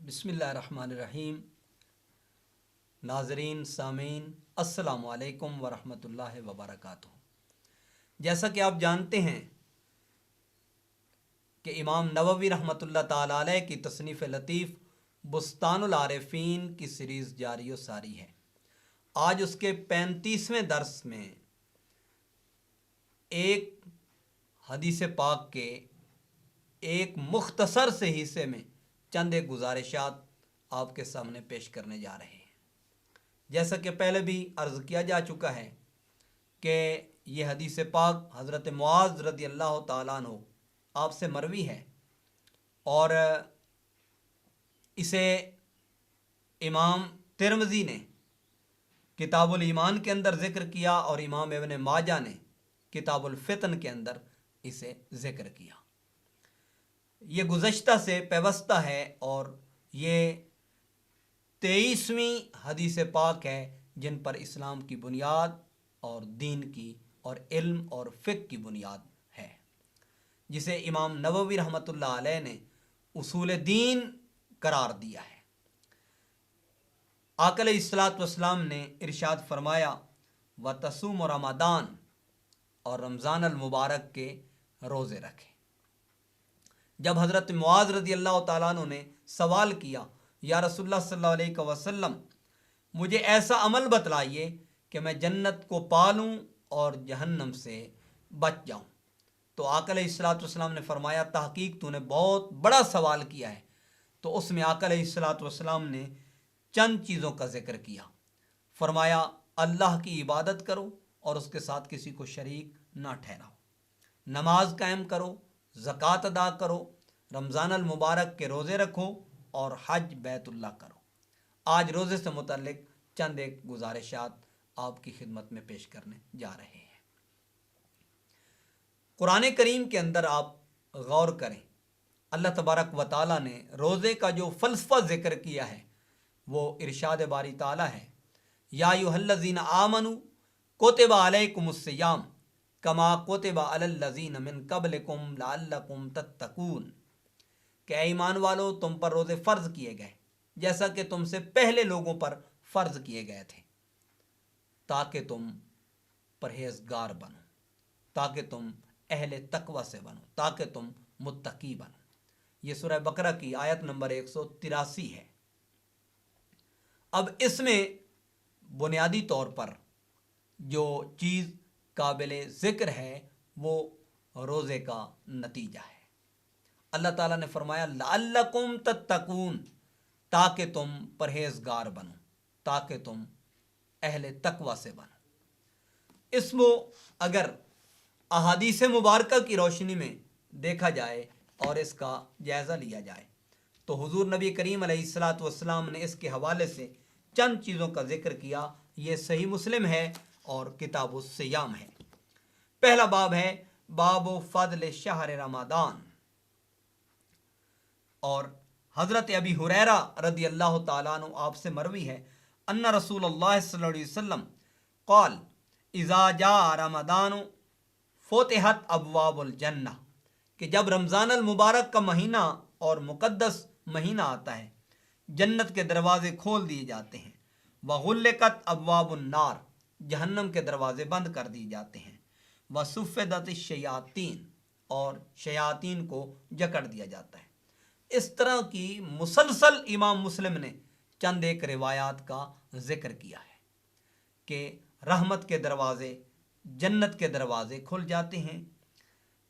बिस्मिल्लाहिर्रहमानिर्रहीम। नाजरीन सामीन अस्सलामु अलैकुम वरहमतुल्लाहि वबरकातुहू। जैसा कि आप जानते हैं कि इमाम नववी रहमतुल्लाह ताला अलैह की तसनीफ़ लतीफ़ बुस्तानुल आरिफ़ीन की सीरीज़ जारी व सारी है। आज उसके 35वें दर्स में एक हदीस पाक के एक मुख्तसर से हिस्से में चंद एक गुजारिशात आपके सामने पेश करने जा रहे हैं। जैसा कि पहले भी अर्ज़ किया जा चुका है कि ये हदीस पाक हज़रत मुआज़ रज़ी अल्लाह ताला अन्हु आपसे मरवी है और इसे इमाम तिरमिज़ी ने किताबुल ईमान के अंदर ज़िक्र किया और इमाम इब्न माजा ने किताबुल फ़ितन के अंदर इसे ज़िक्र किया। ये गुज़श्ता से पैवस्ता है और ये 23वीं हदीस पाक है जिन पर इस्लाम की बुनियाद और दीन की और इल्म और फ़िक़्ह की बुनियाद है, जिसे इमाम नववी रहमतुल्लाह अलैह ने उसूल दीन करार दिया है। आका अलैहिस्सलातु वस्सलाम ने इरशाद फरमाया व तसूम रमदान, और रमज़ान अल मुबारक के रोज़े रखें। जब हज़रत मुआज़ रज़ी अल्लाह ताला अन्हु ने सवाल किया, या रसूलुल्लाह सल्लल्लाहु अलैहि वसल्लम, मुझे ऐसा अमल बतलाइए कि मैं जन्नत को पालूं और जहन्नम से बच जाऊं, तो आका अलैहिस्सलातु वस्सलाम ने फरमाया, तहकीक तूने बहुत बड़ा सवाल किया है। तो उसमें आका अलैहिस्सलातु वस्सलाम ने चंद चीज़ों का जिक्र किया। फरमाया, अल्लाह की इबादत करो और उसके साथ किसी को शरीक ना ठहराओ, नमाज कायम करो, ज़कात अदा करो, रमज़ान अल मुबारक के रोज़े रखो और हज बैतुल्लाह करो। आज रोज़े से मुतल्लिक चंद एक गुजारिशात आपकी खिदमत में पेश करने जा रहे हैं। कुरान करीम के अंदर आप गौर करें, अल्लाह तबारक व ताला ने रोज़े का जो फ़लसफ़ा ज़िक्र किया है वो इरशाद बारी ताला है, या अय्युहल्लज़ीना आमनू कुतिबा अलैकुमुस्सियाम कमा कुतिबा अलल्लज़ीना मिन क़ब्लिकुम लअल्लकुम तत्तकून, कि ईमान वालो तुम पर रोज़े फ़र्ज़ किए गए जैसा कि तुमसे पहले लोगों पर फ़र्ज़ किए गए थे, ताकि तुम परहेज़गार बनो, ताकि तुम अहले तकवा से बनो, ताकि तुम मुत्तकी बनो। ये सूरह बकरा की आयत नंबर 183 है। अब इसमें बुनियादी तौर पर जो चीज़ काबिल ज़िक्र है वो रोज़े का नतीजा है। अल्लाह ताला ने फरमाया लअल्लकुम तत्तकून, ताकि तुम परहेज़गार बनो, ताकि तुम अहले तकवा से बनो। इसको अगर अहादीस मुबारका की रोशनी में देखा जाए और इसका जायज़ा लिया जाए तो हुज़ूर नबी करीम अलैहिस्सलातु वस्सलाम ने इसके हवाले से चंद चीज़ों का जिक्र किया। ये सही मुस्लिम है और किताबुस सियाम है। पहला बाब है बाबो फ़ज़ल शहर रमदान, और हज़रत अबी हुरैरा रज़ी अल्लाह ताला अन्हु आपसे मरवी है, अन्ना रसूलुल्लाह सल्लल्लाहु अलैहि वसल्लम क़ाल इज़ा जा रमदान फ़ुतिहत अब्वाबुल जन्नह, कि जब रमज़ान अल मुबारक का महीना और मुक़द्दस महीना आता है जन्नत के दरवाज़े खोल दिए जाते हैं, व गुल्लिकत अब्वाबुन नार, जहन्नम के दरवाज़े बंद कर दिए जाते हैं, व सुफ़्फ़िदतिश शयातीन, और शयातीन को जकड़ दिया जाता है। इस तरह की मुसलसल इमाम मुस्लिम ने चंद एक रिवायात का जिक्र किया है कि रहमत के दरवाज़े, जन्नत के दरवाज़े खुल जाते हैं,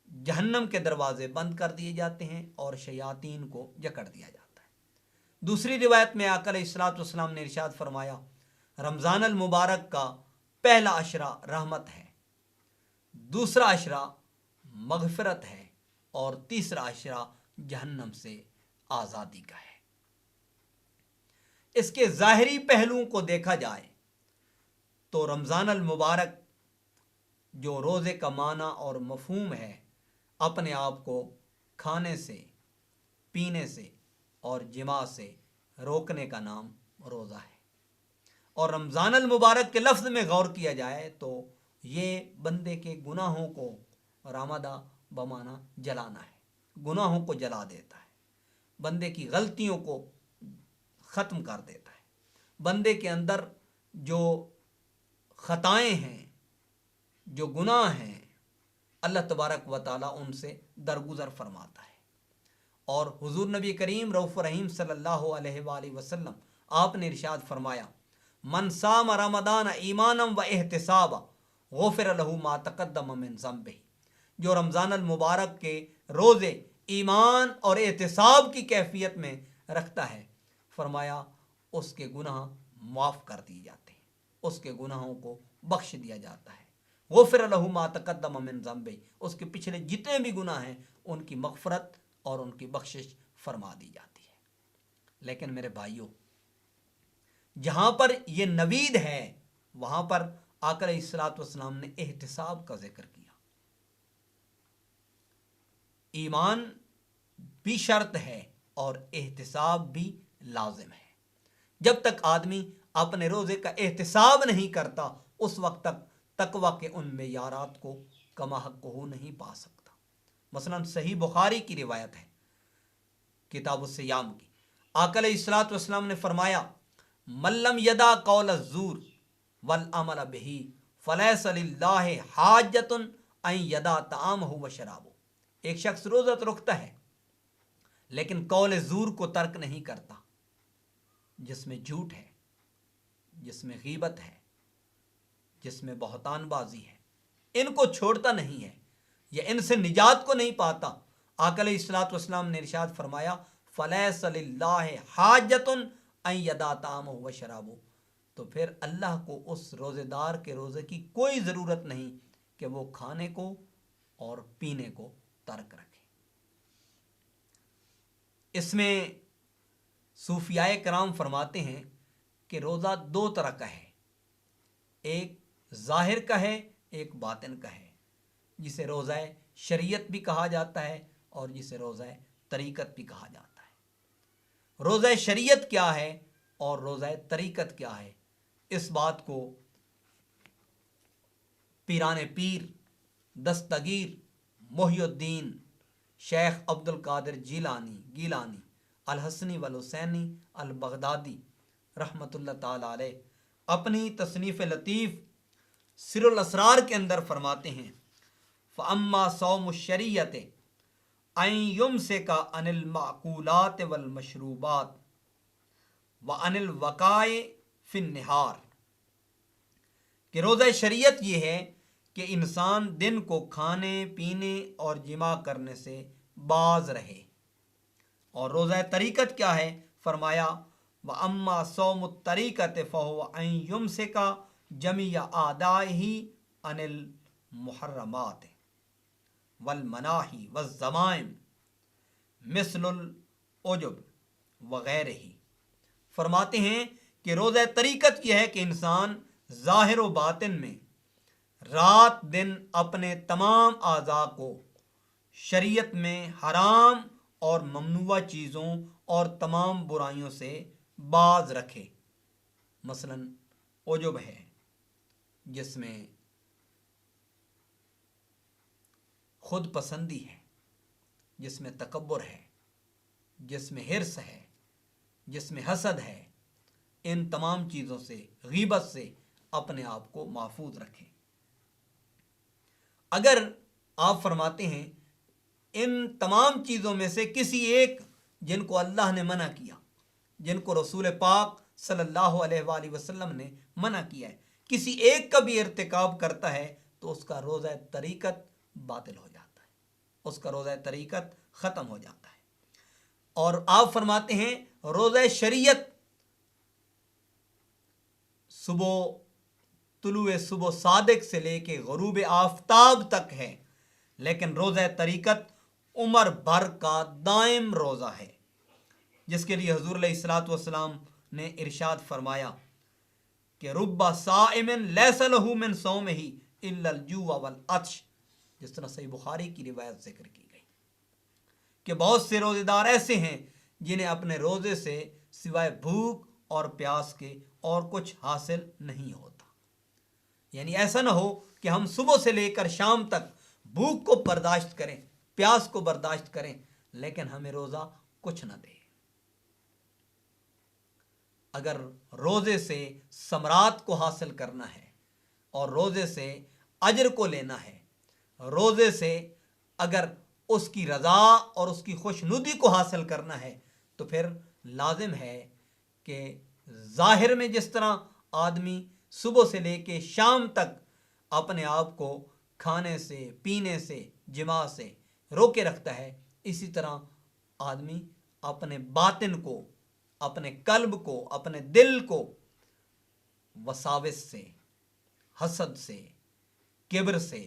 जहन्नम के दरवाज़े बंद कर दिए जाते हैं और शयातीन को जकड़ दिया जाता है। दूसरी रिवायत में आका अलैहिस्सलातु वस्सलाम ने इरशाद फरमाया, रमज़ान अल मुबारक का पहला अशरा रहमत है, दूसरा अशरा मग़फ़िरत है और तीसरा अशरा जहन्नम से आज़ादी का है। इसके ज़ाहिरी पहलुओं को देखा जाए तो रमज़ान अल मुबारक जो रोज़े का माना और मफ़हूम है, अपने आप को खाने से, पीने से और जिमा से रोकने का नाम रोज़ा है। और रमज़ान अल मुबारक के लफ्ज़ में गौर किया जाए तो ये बंदे के गुनाहों को रामदा बमाना जलाना है, गुनाहों को जला देता है, बंदे की गलतियों को ख़त्म कर देता है। बंदे के अंदर जो ख़ताएँ हैं, जो गुनाह हैं, अल्लाह तबारक व तआला उनसे दरगुजर फरमाता है। और हुजूर नबी करीम रऊफ़ रहीम सल्लल्लाहु अलैहि वसल्लम आपने इरशाद फरमाया, मन साम रमदान ईमानम व एहतिसाबा गुफ़िर लहू मा तक़द्दम मिन ज़ंबिही। जो रमज़ान अल मुबारक के रोज़े ईमान और एहतिसाब की कैफियत में रखता है, फरमाया उसके गुनाह माफ़ कर दिए जाते हैं, उसके गुनाहों को बख्श दिया जाता है। गुफ़िर लहू मा तक़द्दम मिन ज़ंबिही, उसके पिछले जितने भी गुनाह हैं उनकी मग़फ़रत और उनकी बख्शिश फरमा दी जाती है। लेकिन मेरे भाइयों, जहाँ पर ये नवीद है वहाँ पर आका अलैहिस्सलातु वस्सलाम ने एहतिसाब का जिक्र किया। ईमान भी शर्त है और एहतिसाब भी लाजिम है। जब तक आदमी अपने रोज़े का एहतिसाब नहीं करता उस वक्त तक तकवा के उन मेयारात को कमा हक़्क़ुहू नहीं पा सकता। मसलन सही बुखारी की रिवायत है किताब सियाम की, आका अलैहिस्सलातु वस्सलाम ने फरमाया, मल्लम यदा कौल ज़ूर वल अमल बिही फलैसा लिल्लाहि हाजतुन अन यदा तामहु व शराबहु। एक शख्स रोज़ा तो रखता है लेकिन कौल ज़ूर को तर्क नहीं करता, जिसमें झूठ है, जिसमें गीबत है, जिसमें बहतानबाजी है, इनको छोड़ता नहीं है या इनसे निजात को नहीं पाता। आका अलैहिस्सलातु वस्सलाम ने इरशाद फरमाया, फलैसा लिल्लाहि हाजतुन अन यदा तामहु व शराबहु। तो फिर अल्लाह को उस रोज़ेदार के रोज़े की कोई ज़रूरत नहीं कि वो खाने को और पीने को तर्क रखे। इसमें सूफियाए कराम फरमाते हैं कि रोज़ा दो तरह का है, एक ज़ाहिर का है, एक बातिन का है, जिसे रोज़ा शरीयत भी कहा जाता है और जिसे रोज़ा तरीक़त भी कहा जाता है। रोज़ा शरीयत क्या है और रोज़ा तरीक़त क्या है, इस बात को पीराने पीर दस्तगीर मोहिउद्दीन शेख अब्दुल कादिर गीलानी अल हसनी वल हुसैनी अल बगदादी रहमतुल्लाह ताला अलैह अपनी तसनीफ़ लतीफ़ सिरुल असरार के अंदर फरमाते हैं, फ़अम्मा सौमु शरीयत अन युमसिका अनिल माकूलात वल मशरूबात व अनिल वकाए फिन निहार। कि रोज़ा शरीयत ये है कि इंसान दिन को खाने पीने और जिमा करने से बाज रहे। और रोज़ा तरीक़त क्या है, फरमाया व अम्मा सौमु तरीक़त फ़हुव अन युमसिका जमिया आदाही अनिल मुहर्रमात वल मनाही व ज़माइम मिसलुल उजुब वग़ैरही। फरमाते हैं कि रोज़ा तरीक़त यह है कि इंसान ज़ाहिर व बातिन में रात दिन अपने तमाम आज़ा को शरीयत में हराम और ममनुआ चीज़ों और तमाम बुराइयों से बाज रखे। मसलन उजुब है जिसमें खुद पसंदी है, जिसमें तकब्बुर है, जिसमें हिर्स है, जिसमें हसद है, इन तमाम चीज़ों से गीबत से अपने आप को महफूज रखें। अगर आप फरमाते हैं इन तमाम चीज़ों में से किसी एक जिनको अल्लाह ने मना किया, जिनको रसूल पाक सल्लल्लाहु अलैहि वसल्लम ने मना किया है, किसी एक का भी इर्तिकाब करता है तो उसका रोज़ा तरीक़त बातिल हो जाता है, उसका रोज़ा तरीक़त ख़त्म हो जाता है। और आप फरमाते हैं रोज़ा शरीयत सुबह सादिक से लेके ग़ुरूब आफ्ताब तक है, लेकिन रोज़ा तरीक़त उम्र भर का दायम रोज़ा है, जिसके लिए हुज़ूर अलैहिस्सलातु वस्सलाम ने इरशाद फरमाया कि रुब्बा साइमिन लैसा लहू मिन सौमिही इल्लल जुआ वल अत्श। जिस तरह सही बुखारी की रिवायत जिक्र की गई कि बहुत से रोज़ेदार ऐसे हैं जिन्हें अपने रोज़े से सिवाय भूख और प्यास के और कुछ हासिल नहीं होता। यानी ऐसा ना हो कि हम सुबह से लेकर शाम तक भूख को बर्दाश्त करें, प्यास को बर्दाश्त करें, लेकिन हमें रोज़ा कुछ न दे। اگر روزے سے ثمرات کو حاصل کرنا ہے اور روزے سے اجر کو لینا ہے، روزے سے اگر اس کی رضا اور اس کی خوشنودی کو حاصل کرنا ہے، تو پھر لازم ہے کہ ظاہر میں جس طرح آدمی صبح سے لے کے شام تک اپنے آپ کو کھانے سے، پینے سے، جماع سے روکے رکھتا ہے، اسی طرح آدمی اپنے باطن کو، اپنے قلب کو، اپنے دل کو وساوس سے، حسد سے، کبر سے،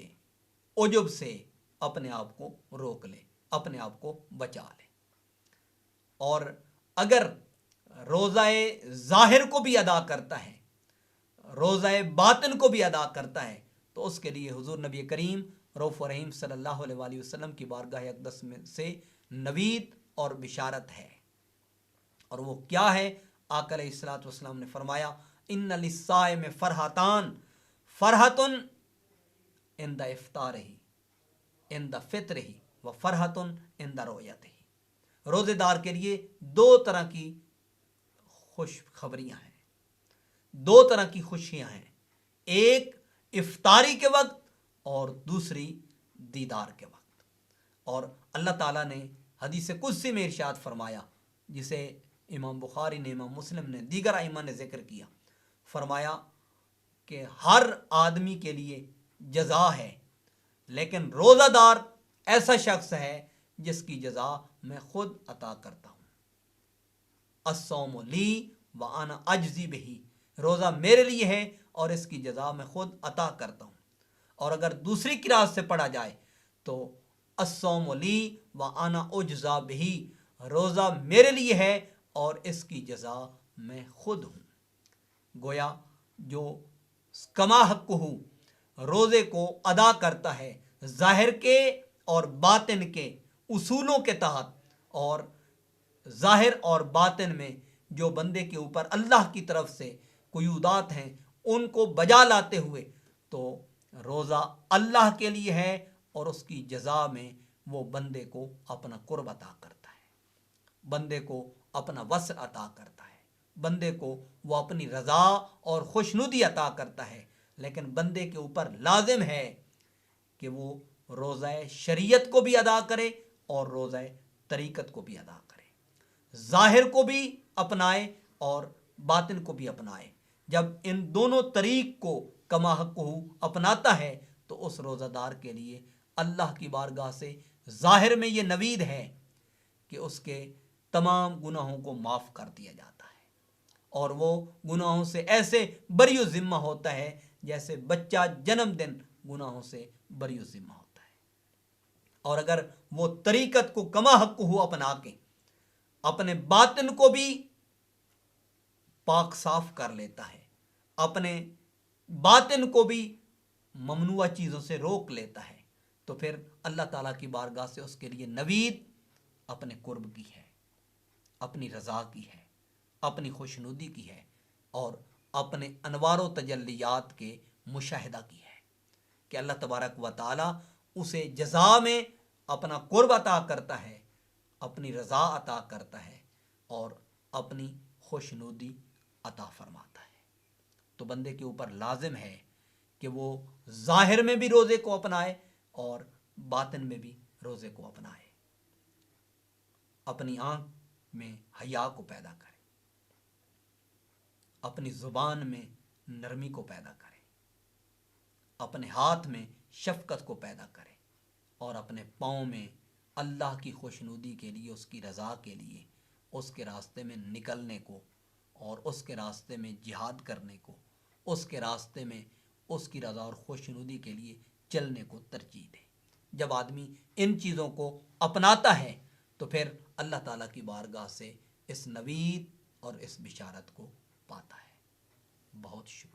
عجب سے اپنے آپ کو روک لے، اپنے آپ کو بچا لے۔ اور اگر روزہ ظاہر کو بھی ادا کرتا ہے، روزہ باطن کو بھی ادا کرتا ہے، تو اس کے لیے حضور نبی کریم رؤوف رحیم صلی اللہ علیہ وآلہ وسلم کی بارگاہ اقدس میں سے نوید اور بشارت ہے۔ اور وہ کیا ہے؟ آقا علیہ الصلوۃ والسلام نے فرمایا ان للصائم فرحتان، فرحۃ عند افطارہ عند فطرہ و فرحۃ عند رؤیتہ۔ روزے دار کے لیے دو طرح کی خوش خبریاں ہیں، دو طرح کی خوشیاں ہیں، ایک افطاری کے وقت اور دوسری دیدار کے وقت۔ اور اللہ تعالیٰ نے حدیث قدسی میں ارشاد فرمایا، جسے امام بخاری نے، امام مسلم نے، دیگر ائمہ نے ذکر کیا، فرمایا کہ ہر آدمی کے لیے جزا ہے، لیکن روزہ دار ایسا شخص ہے جس کی جزا میں خود عطا کرتا ہوں۔ الصوم لی وانا اجزی بہی، روزہ میرے لیے ہے اور اس کی جزا میں خود عطا کرتا ہوں۔ اور اگر دوسری قرأت سے پڑھا جائے تو الصوم لی وانا اجزا بہی، روزہ میرے لیے ہے اور اس کی جزا میں خود ہوں۔ گویا جو کما حق ہو روزے کو ادا کرتا ہے ظاہر کے اور باطن کے اصولوں کے تحت، اور ظاہر اور باطن میں جو بندے کے اوپر اللہ کی طرف سے قیودات ہیں ان کو بجا لاتے ہوئے، تو روزہ اللہ کے لیے ہے اور اس کی جزا میں وہ بندے کو اپنا قرب عطا کرتا ہے، بندے کو اپنا وصل عطا کرتا ہے، بندے کو وہ اپنی رضا اور خوشنودی عطا کرتا ہے۔ لیکن بندے کے اوپر لازم ہے کہ وہ روزہ شریعت کو بھی ادا کرے اور روزہ طریقت کو بھی ادا کرے، ظاہر کو بھی اپنائے اور باطن کو بھی اپنائے۔ جب ان دونوں طریق کو کما حق اپناتا ہے تو اس روزہ دار کے لیے اللہ کی بارگاہ سے ظاہر میں یہ نوید ہے کہ اس کے تمام گناہوں کو معاف کر دیا جاتا ہے، اور وہ گناہوں سے ایسے بری ذمہ ہوتا ہے جیسے بچہ جنم دن گناہوں سے بری ذمہ ہوتا ہے۔ اور اگر وہ طریقت کو کما حق اپنا کے اپنے باطن کو بھی پاک صاف کر لیتا ہے، اپنے باطن کو بھی ممنوع چیزوں سے روک لیتا ہے، تو پھر اللہ تعالیٰ کی بارگاہ سے اس کے لیے نوید اپنے قرب کی ہے، اپنی رضا کی ہے، اپنی خوشنودی کی ہے، اور اپنے انوار و تجلیات کے مشاہدہ کی ہے کہ اللہ تبارک و تعالیٰ اسے جزا میں اپنا قرب عطا کرتا ہے، اپنی رضا عطا کرتا ہے اور اپنی خوشنودی عطا فرماتا ہے۔ تو بندے کے اوپر لازم ہے کہ وہ ظاہر میں بھی روزے کو اپنائے اور باطن میں بھی روزے کو اپنائے، اپنی آنکھ میں حیا کو پیدا کرے، اپنی زبان میں نرمی کو پیدا کرے، اپنے ہاتھ میں شفقت کو پیدا کرے، اور اپنے پاؤں میں اللہ کی خوشنودی کے لیے، اس کی رضا کے لیے، اس کے راستے میں نکلنے کو اور اس کے راستے میں جہاد کرنے کو، اس کے راستے میں اس کی رضا اور خوشنودی کے لیے چلنے کو ترجیح دے۔ جب آدمی ان چیزوں کو اپناتا ہے تو پھر اللہ تعالیٰ کی بارگاہ سے اس نوید اور اس بشارت کو پاتا ہے۔ بہت شکریہ۔